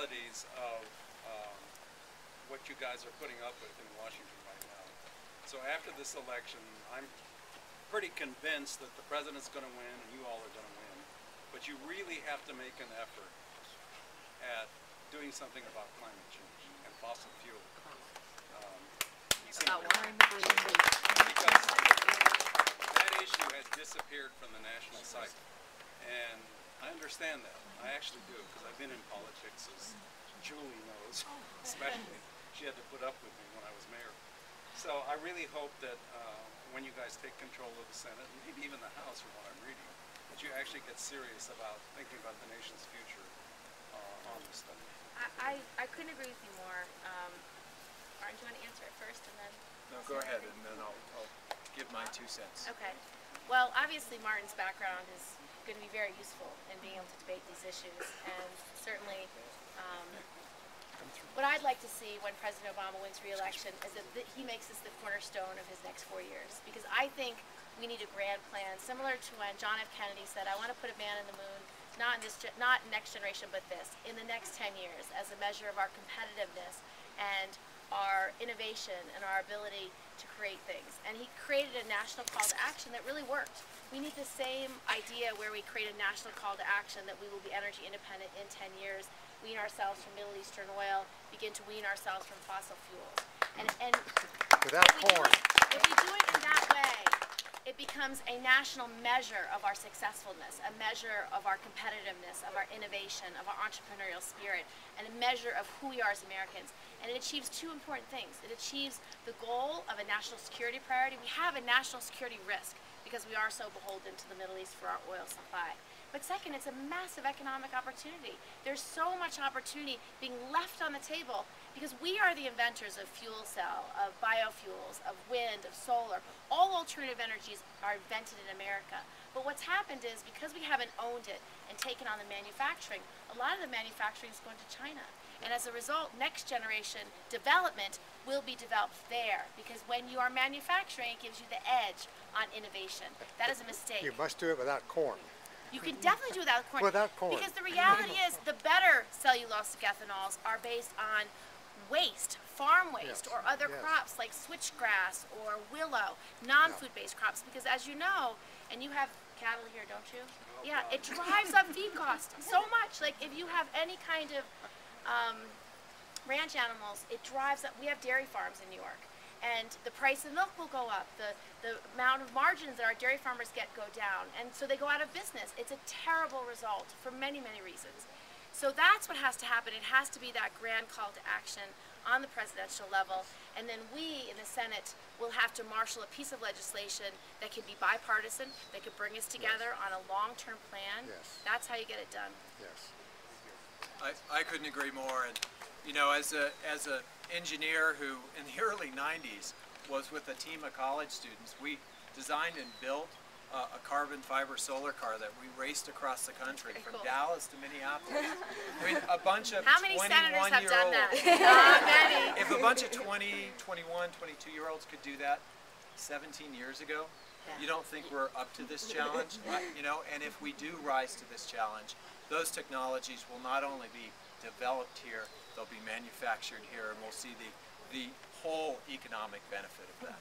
realities of what you guys are putting up with in Washington right now. So after this election, I'm pretty convinced that the president's going to win and you all are going to win. But you really have to make an effort at doing something about climate change and fossil fuel. Because that issue has disappeared from the national cycle. And I understand that. I actually do, because I've been in politics, as Julie knows, especially. She had to put up with me when I was mayor. So I really hope that when you guys take control of the Senate, and maybe even the House from what I'm reading, that you actually get serious about thinking about the nation's future on this stuff. I couldn't agree with you more. Aren't you want to answer it first and then? No, go ahead and then I'll give my 2 cents. Okay. Well, obviously Martin's background is going to be very useful in being able to debate these issues, and certainly what I'd like to see when President Obama wins re-election is that he makes this the cornerstone of his next 4 years, because I think we need a grand plan similar to when John F. Kennedy said, I want to put a man in the moon, not next generation, but in the next 10 years, as a measure of our competitiveness and our innovation and our ability to create things. And he created a national call to action that really worked. We need the same idea where we create a national call to action that we will be energy independent in 10 years, wean ourselves from Middle Eastern oil, begin to wean ourselves from fossil fuels. And without corn. If we do it in that way, it becomes a national measure of our successfulness, a measure of our competitiveness, of our innovation, of our entrepreneurial spirit, and a measure of who we are as Americans. And it achieves 2 important things. It achieves the goal of a national security priority. We have a national security risk because we are so beholden to the Middle East for our oil supply. But second, it's a massive economic opportunity. There's so much opportunity being left on the table because we are the inventors of fuel cell, of biofuels, of wind, of solar. All alternative energies are invented in America. But what's happened is because we haven't owned it and taken on the manufacturing, a lot of the manufacturing is going to China. And as a result, next generation development will be developed there, because when you are manufacturing, it gives you the edge on innovation. That is a mistake. You must do it without corn. You can definitely do it without corn. Without corn. Because the reality is the better cellulosic ethanols are based on waste, farm waste, or other crops like switchgrass or willow, non-food based crops. Because as you know, and you have cattle here, don't you? Yeah, it drives up feed costs so much. Like if you have any kind of ranch animals, it drives up. We have dairy farms in New York, and the price of milk will go up. The amount of margins that our dairy farmers get go down, and so they go out of business. It's a terrible result for many, many reasons. So that's what has to happen. It has to be that grand call to action on the presidential level, and then we in the Senate will have to marshal a piece of legislation that can be bipartisan, that could bring us together on a long-term plan. That's how you get it done. I couldn't agree more. And you know, as a engineer who in the early 90s was with a team of college students, we designed and built a carbon fiber solar car that we raced across the country from Dallas to Minneapolis. I mean, a bunch of 21-year-olds. If a bunch of 20, 21, 22-year-olds could do that 17 years ago, you don't think we're up to this challenge? You know, and if we do rise to this challenge, those technologies will not only be developed here, they'll be manufactured here, and we'll see the whole economic benefit of that.